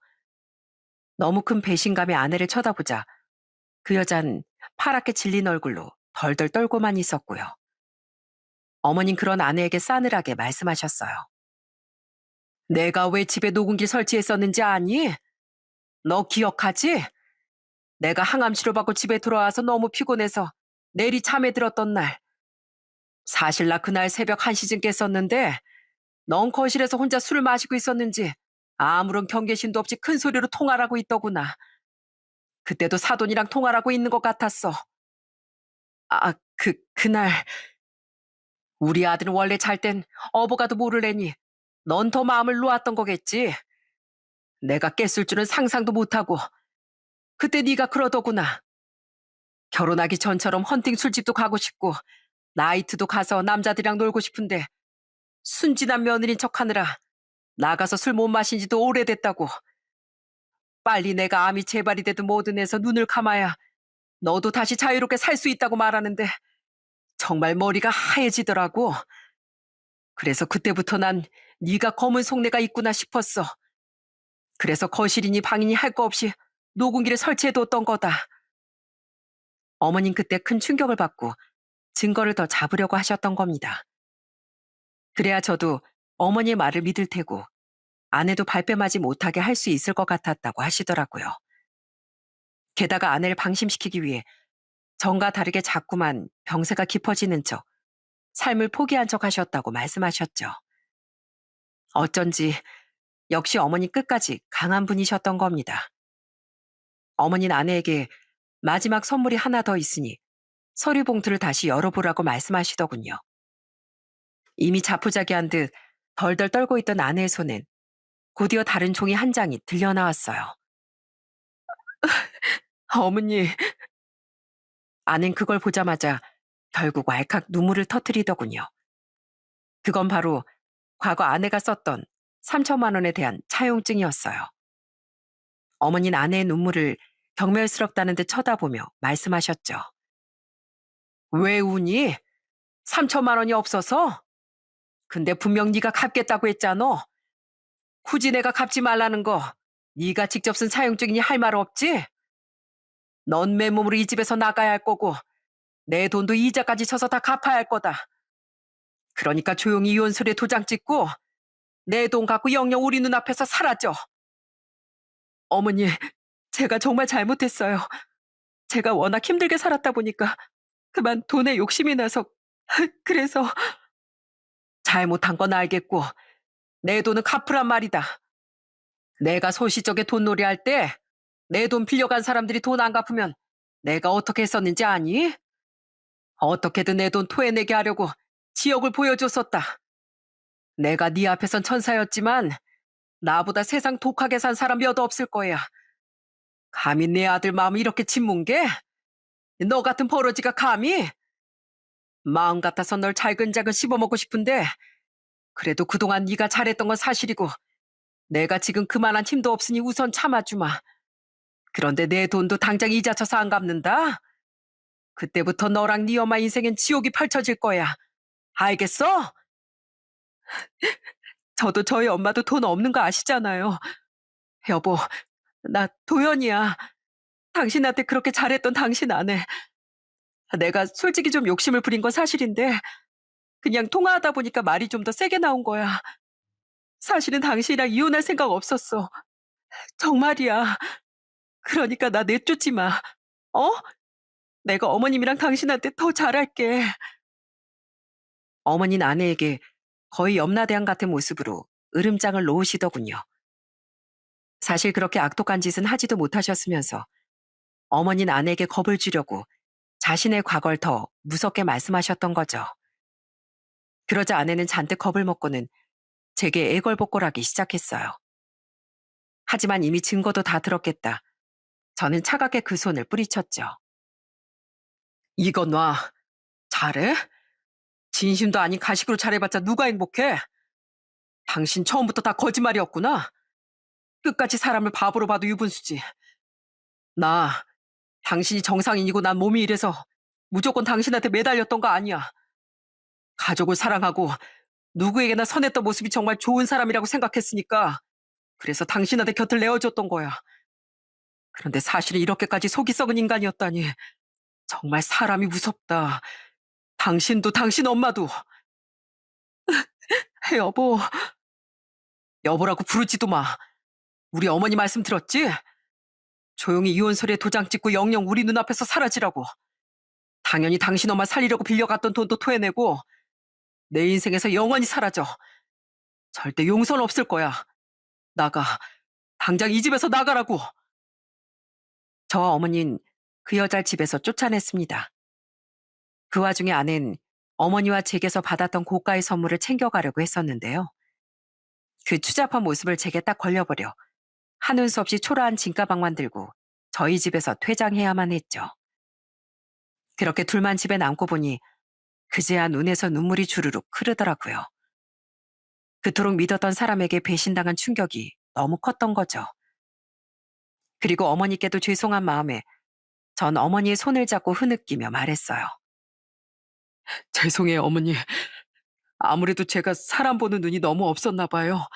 너무 큰 배신감에 아내를 쳐다보자 그 여잔 파랗게 질린 얼굴로 덜덜 떨고만 있었고요. 어머닌 그런 아내에게 싸늘하게 말씀하셨어요. 내가 왜 집에 녹음기 설치했었는지 아니? 너 기억하지? 내가 항암 치료받고 집에 돌아와서 너무 피곤해서 내리 잠에 들었던 날. 사실 나 그날 새벽 1시쯤 깼었는데 넌 거실에서 혼자 술을 마시고 있었는지 아무런 경계심도 없이 큰 소리로 통화하고 있더구나. 그때도 사돈이랑 통화하고 있는 것 같았어. 아, 그날 우리 아들은 원래 잘 땐 어버가도 모르래니 넌 더 마음을 놓았던 거겠지. 내가 깼을 줄은 상상도 못하고 그때 네가 그러더구나. 결혼하기 전처럼 헌팅 술집도 가고 싶고 나이트도 가서 남자들이랑 놀고 싶은데 순진한 며느리인 척하느라 나가서 술 못 마신 지도 오래됐다고. 빨리 내가 암이 재발이 돼도 뭐든 해서 눈을 감아야 너도 다시 자유롭게 살 수 있다고 말하는데 정말 머리가 하얘지더라고. 그래서 그때부터 난 네가 검은 속내가 있구나 싶었어. 그래서 거실이니 방이니 할 거 없이 녹음기를 설치해뒀던 거다. 어머님 그때 큰 충격을 받고 증거를 더 잡으려고 하셨던 겁니다. 그래야 저도 어머니의 말을 믿을 테고 아내도 발뺌하지 못하게 할 수 있을 것 같았다고 하시더라고요. 게다가 아내를 방심시키기 위해 전과 다르게 자꾸만 병세가 깊어지는 척, 삶을 포기한 척 하셨다고 말씀하셨죠. 어쩐지 역시 어머니 끝까지 강한 분이셨던 겁니다. 어머니는 아내에게 마지막 선물이 하나 더 있으니 서류 봉투를 다시 열어보라고 말씀하시더군요. 이미 자포자기한 듯 덜덜 떨고 있던 아내의 손엔 곧이어 다른 종이 한 장이 들려 나왔어요. 어머니, 아낸 그걸 보자마자 결국 왈칵 눈물을 터뜨리더군요. 그건 바로 과거 아내가 썼던 3천만 원에 대한 차용증이었어요. 어머니는 아내의 눈물을 경멸스럽다는 듯 쳐다보며 말씀하셨죠. 왜 우니? 3천만 원이 없어서? 근데 분명 네가 갚겠다고 했잖아. 굳이 내가 갚지 말라는 거 네가 직접 쓴 차용증이니 할 말 없지? 넌 맨몸으로 이 집에서 나가야 할 거고 내 돈도 이자까지 쳐서 다 갚아야 할 거다. 그러니까 조용히 이혼서류에 도장 찍고 내 돈 갖고 영영 우리 눈앞에서 사라져. 어머니, 제가 정말 잘못했어요. 제가 워낙 힘들게 살았다 보니까 그만 돈에 욕심이 나서 그래서 잘못한 건 알겠고 내 돈은 갚으란 말이다. 내가 소시적에 돈놀이 할 때 내 돈 빌려간 사람들이 돈 안 갚으면 내가 어떻게 했었는지 아니? 어떻게든 내 돈 토해내게 하려고 지역을 보여줬었다. 내가 네 앞에선 천사였지만 나보다 세상 독하게 산 사람 몇 없을 거야. 감히 내 아들 마음을 이렇게 짓문게? 너 같은 버러지가 감히? 마음 같아서 널 잘근잘근 씹어먹고 싶은데 그래도 그동안 네가 잘했던 건 사실이고 내가 지금 그만한 힘도 없으니 우선 참아주마. 그런데 내 돈도 당장 이자 쳐서 안 갚는다? 그때부터 너랑 네 엄마 인생엔 지옥이 펼쳐질 거야. 알겠어? 저도 저희 엄마도 돈 없는 거 아시잖아요. 여보, 나 도연이야. 당신한테 그렇게 잘했던 당신 아내. 내가 솔직히 좀 욕심을 부린 건 사실인데 그냥 통화하다 보니까 말이 좀 더 세게 나온 거야. 사실은 당신이랑 이혼할 생각 없었어. 정말이야. 그러니까 나 내쫓지 마. 어? 내가 어머님이랑 당신한테 더 잘할게. 어머니는 아내에게 거의 염라대왕 같은 모습으로 으름장을 놓으시더군요. 사실 그렇게 악독한 짓은 하지도 못하셨으면서 어머니는 아내에게 겁을 주려고 자신의 과거를 더 무섭게 말씀하셨던 거죠. 그러자 아내는 잔뜩 겁을 먹고는 제게 애걸복걸하기 시작했어요. 하지만 이미 증거도 다 들었겠다. 저는 차갑게 그 손을 뿌리쳤죠. 이거 놔. 잘해? 진심도 아닌 가식으로 잘해봤자 누가 행복해? 당신 처음부터 다 거짓말이었구나. 끝까지 사람을 바보로 봐도 유분수지. 나 당신이 정상인이고 난 몸이 이래서 무조건 당신한테 매달렸던 거 아니야. 가족을 사랑하고 누구에게나 선했던 모습이 정말 좋은 사람이라고 생각했으니까 그래서 당신한테 곁을 내어줬던 거야. 그런데 사실은 이렇게까지 속이 썩은 인간이었다니. 정말 사람이 무섭다. 당신도 당신 엄마도. 여보, 여보라고 부르지도 마. 우리 어머니 말씀 들었지? 조용히 이혼서류에 도장 찍고 영영 우리 눈앞에서 사라지라고. 당연히 당신 엄마 살리려고 빌려갔던 돈도 토해내고 내 인생에서 영원히 사라져. 절대 용서는 없을 거야. 나가. 당장 이 집에서 나가라고. 저와 어머니는 그 여자를 집에서 쫓아냈습니다. 그 와중에 아내는 어머니와 제게서 받았던 고가의 선물을 챙겨가려고 했었는데요. 그 추잡한 모습을 제게 딱 걸려버려 하는 수 없이 초라한 진가방만 들고 저희 집에서 퇴장해야만 했죠. 그렇게 둘만 집에 남고 보니 그제야 눈에서 눈물이 주르륵 흐르더라고요. 그토록 믿었던 사람에게 배신당한 충격이 너무 컸던 거죠. 그리고 어머니께도 죄송한 마음에 전 어머니의 손을 잡고 흐느끼며 말했어요. 죄송해요, 어머니. 아무래도 제가 사람 보는 눈이 너무 없었나 봐요.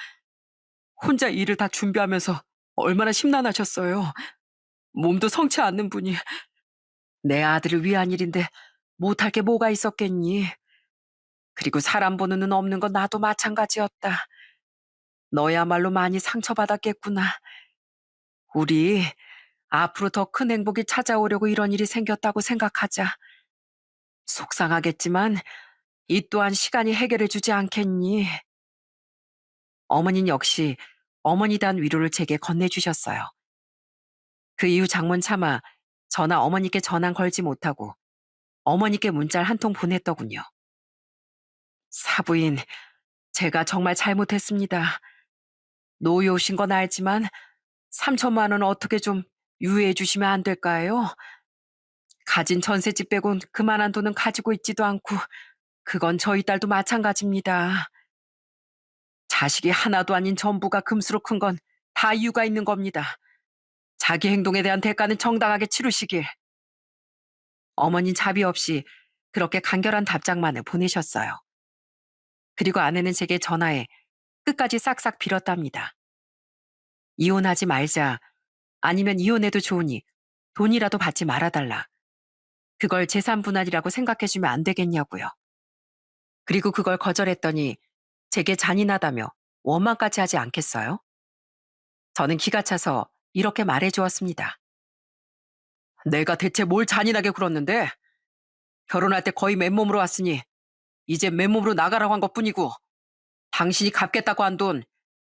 혼자 일을 다 준비하면서 얼마나 심란하셨어요. 몸도 성치 않는 분이 내 아들을 위한 일인데 못할 게 뭐가 있었겠니. 그리고 사람 보는 눈 없는 건 나도 마찬가지였다. 너야말로 많이 상처받았겠구나. 우리 앞으로 더 큰 행복이 찾아오려고 이런 일이 생겼다고 생각하자. 속상하겠지만 이 또한 시간이 해결해 주지 않겠니? 어머니는 역시 어머니단 위로를 제게 건네주셨어요. 그 이후 장문 차마 저나 어머니께 전화 걸지 못하고 어머니께 문자를 한 통 보냈더군요. 사부인, 제가 정말 잘못했습니다. 노여 오신 건 알지만 3천만 원 어떻게 좀 유예해 주시면 안 될까요? 가진 전셋집 빼곤 그만한 돈은 가지고 있지도 않고 그건 저희 딸도 마찬가지입니다. 자식이 하나도 아닌 전부가 금수로 큰 건 다 이유가 있는 겁니다. 자기 행동에 대한 대가는 정당하게 치르시길. 어머니는 자비 없이 그렇게 간결한 답장만을 보내셨어요. 그리고 아내는 제게 전화해 끝까지 싹싹 빌었답니다. 이혼하지 말자. 아니면 이혼해도 좋으니 돈이라도 받지 말아달라. 그걸 재산 분할이라고 생각해주면 안 되겠냐고요. 그리고 그걸 거절했더니 제게 잔인하다며 원망까지 하지 않겠어요? 저는 기가 차서 이렇게 말해주었습니다. 내가 대체 뭘 잔인하게 굴었는데? 결혼할 때 거의 맨몸으로 왔으니 이제 맨몸으로 나가라고 한 것뿐이고 당신이 갚겠다고 한 돈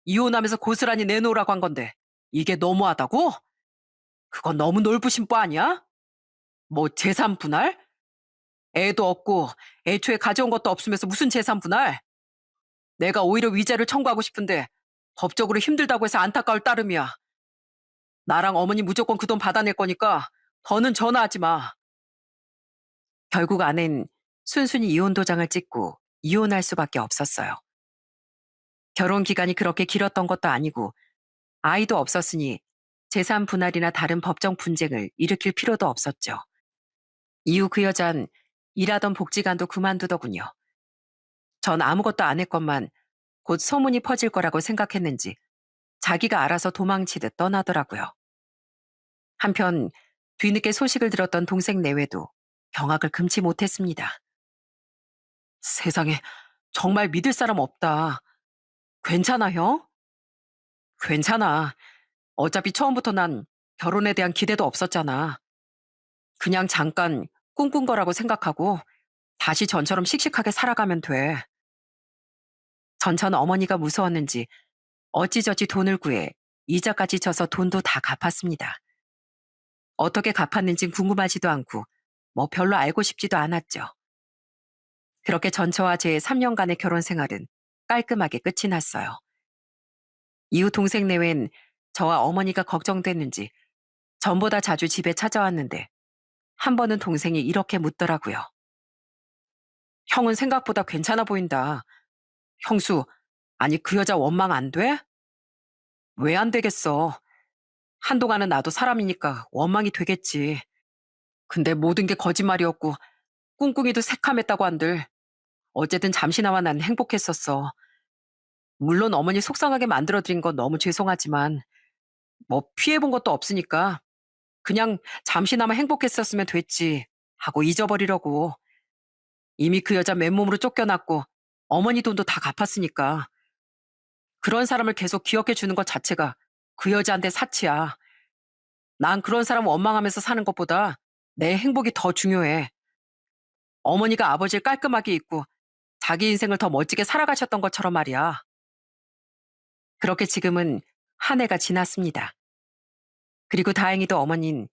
이혼하면서 고스란히 내놓으라고 한 건데 이게 너무하다고? 그건 너무 넓으신 빠 아니야? 뭐 재산 분할? 애도 없고 애초에 가져온 것도 없으면서 무슨 재산 분할? 내가 오히려 위자료를 청구하고 싶은데 법적으로 힘들다고 해서 안타까울 따름이야. 나랑 어머니 무조건 그 돈 받아낼 거니까 더는 전화하지 마. 결국 아내는 순순히 이혼 도장을 찍고 이혼할 수밖에 없었어요. 결혼 기간이 그렇게 길었던 것도 아니고 아이도 없었으니 재산 분할이나 다른 법정 분쟁을 일으킬 필요도 없었죠. 이후 그 여잔 일하던 복지관도 그만두더군요. 전 아무것도 안 했건만 곧 소문이 퍼질 거라고 생각했는지 자기가 알아서 도망치듯 떠나더라고요. 한편 뒤늦게 소식을 들었던 동생 내외도 경악을 금치 못했습니다. 세상에 정말 믿을 사람 없다. 괜찮아, 형? 괜찮아. 어차피 처음부터 난 결혼에 대한 기대도 없었잖아. 그냥 잠깐 꿈꾼 거라고 생각하고 다시 전처럼 씩씩하게 살아가면 돼. 전처는 어머니가 무서웠는지 어찌저찌 돈을 구해 이자까지 져서 돈도 다 갚았습니다. 어떻게 갚았는진 궁금하지도 않고 뭐 별로 알고 싶지도 않았죠. 그렇게 전처와 제 3년간의 결혼 생활은 깔끔하게 끝이 났어요. 이후 동생 내외는 저와 어머니가 걱정됐는지 전보다 자주 집에 찾아왔는데 한 번은 동생이 이렇게 묻더라고요. 형은 생각보다 괜찮아 보인다. 형수, 아니 그 여자 원망 안 돼? 왜 안 되겠어? 한동안은 나도 사람이니까 원망이 되겠지. 근데 모든 게 거짓말이었고 꿍꿍이도 새카맸다고 한들 어쨌든 잠시나마 난 행복했었어. 물론 어머니 속상하게 만들어드린 건 너무 죄송하지만 뭐 피해본 것도 없으니까 그냥 잠시나마 행복했었으면 됐지 하고 잊어버리려고. 이미 그 여자 맨몸으로 쫓겨났고 어머니 돈도 다 갚았으니까 그런 사람을 계속 기억해 주는 것 자체가 그 여자한테 사치야. 난 그런 사람 원망하면서 사는 것보다 내 행복이 더 중요해. 어머니가 아버지를 깔끔하게 잊고 자기 인생을 더 멋지게 살아가셨던 것처럼 말이야. 그렇게 지금은 한 해가 지났습니다. 그리고 다행히도 어머닌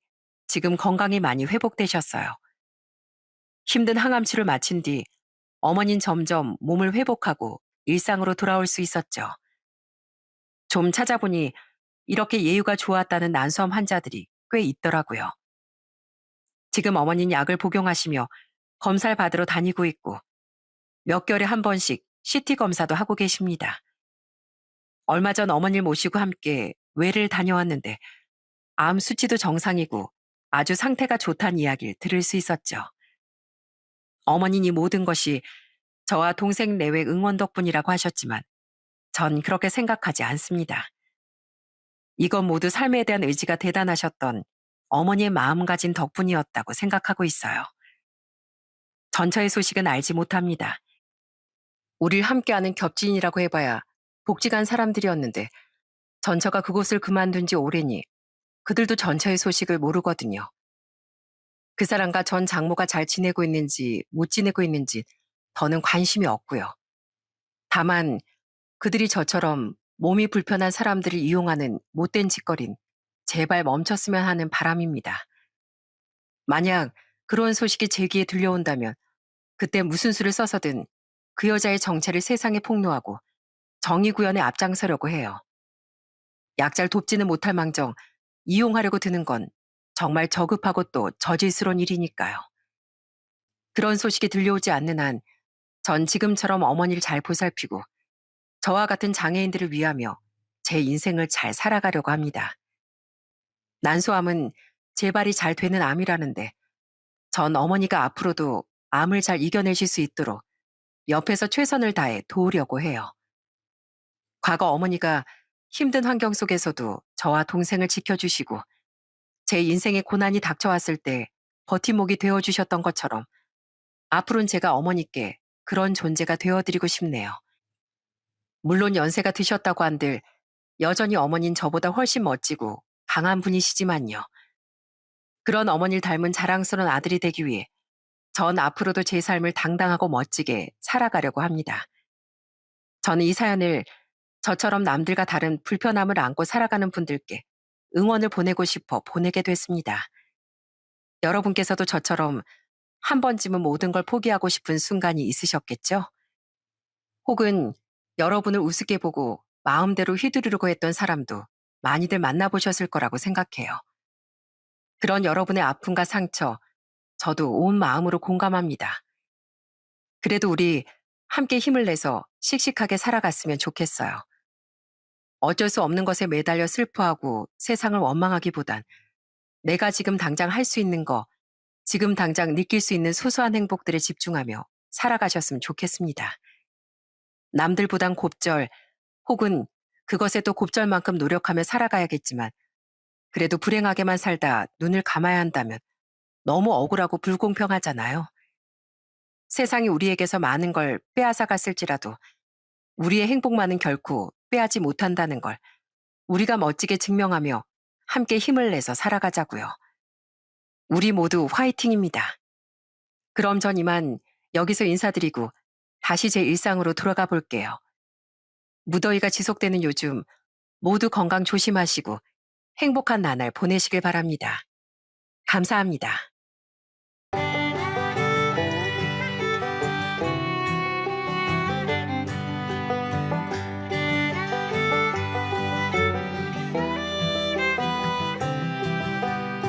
지금 건강이 많이 회복되셨어요. 힘든 항암 치료를 마친 뒤 어머닌 점점 몸을 회복하고 일상으로 돌아올 수 있었죠. 좀 찾아보니 이렇게 예후가 좋았다는 난소암 환자들이 꽤 있더라고요. 지금 어머닌 약을 복용하시며 검사를 받으러 다니고 있고 몇 개월에 한 번씩 CT 검사도 하고 계십니다. 얼마 전 어머니를 모시고 함께 외래를 다녀왔는데 암 수치도 정상이고 아주 상태가 좋다는 이야기를 들을 수 있었죠. 어머니는 이 모든 것이 저와 동생 내외 응원 덕분이라고 하셨지만 전 그렇게 생각하지 않습니다. 이건 모두 삶에 대한 의지가 대단하셨던 어머니의 마음가짐 덕분이었다고 생각하고 있어요. 전처의 소식은 알지 못합니다. 우릴 함께하는 겹친이라고 해봐야 복직한 사람들이었는데 전처가 그곳을 그만둔 지 오래니 그들도 전처의 소식을 모르거든요. 그 사람과 전 장모가 잘 지내고 있는지 못 지내고 있는지 더는 관심이 없고요. 다만 그들이 저처럼 몸이 불편한 사람들을 이용하는 못된 짓거린 제발 멈췄으면 하는 바람입니다. 만약 그런 소식이 제 귀에 들려온다면 그때 무슨 수를 써서든 그 여자의 정체를 세상에 폭로하고 정의 구현에 앞장서려고 해요. 약잘 돕지는 못할 망정 이용하려고 드는 건 정말 저급하고 또 저질스러운 일이니까요. 그런 소식이 들려오지 않는 한 전 지금처럼 어머니를 잘 보살피고 저와 같은 장애인들을 위하며 제 인생을 잘 살아가려고 합니다. 난소암은 재발이 잘 되는 암이라는데 전 어머니가 앞으로도 암을 잘 이겨내실 수 있도록 옆에서 최선을 다해 도우려고 해요. 과거 어머니가 힘든 환경 속에서도 저와 동생을 지켜주시고 제 인생에 고난이 닥쳐왔을 때 버팀목이 되어주셨던 것처럼 앞으로는 제가 어머니께 그런 존재가 되어드리고 싶네요. 물론 연세가 드셨다고 한들 여전히 어머니는 저보다 훨씬 멋지고 강한 분이시지만요. 그런 어머니를 닮은 자랑스러운 아들이 되기 위해 전 앞으로도 제 삶을 당당하고 멋지게 살아가려고 합니다. 저는 이 사연을 저처럼 남들과 다른 불편함을 안고 살아가는 분들께 응원을 보내고 싶어 보내게 됐습니다. 여러분께서도 저처럼 한 번쯤은 모든 걸 포기하고 싶은 순간이 있으셨겠죠? 혹은 여러분을 우습게 보고 마음대로 휘두르려고 했던 사람도 많이들 만나보셨을 거라고 생각해요. 그런 여러분의 아픔과 상처, 저도 온 마음으로 공감합니다. 그래도 우리 함께 힘을 내서 씩씩하게 살아갔으면 좋겠어요. 어쩔 수 없는 것에 매달려 슬퍼하고 세상을 원망하기보단 내가 지금 당장 할 수 있는 거, 지금 당장 느낄 수 있는 소소한 행복들에 집중하며 살아가셨으면 좋겠습니다. 남들보단 곱절 혹은 그것에 또 곱절만큼 노력하며 살아가야겠지만 그래도 불행하게만 살다 눈을 감아야 한다면 너무 억울하고 불공평하잖아요. 세상이 우리에게서 많은 걸 빼앗아 갔을지라도 우리의 행복만은 결코 빼앗지 못한다는 걸 우리가 멋지게 증명하며 함께 힘을 내서 살아가자고요. 우리 모두 화이팅입니다. 그럼 전 이만 여기서 인사드리고 다시 제 일상으로 돌아가 볼게요. 무더위가 지속되는 요즘 모두 건강 조심하시고 행복한 나날 보내시길 바랍니다. 감사합니다.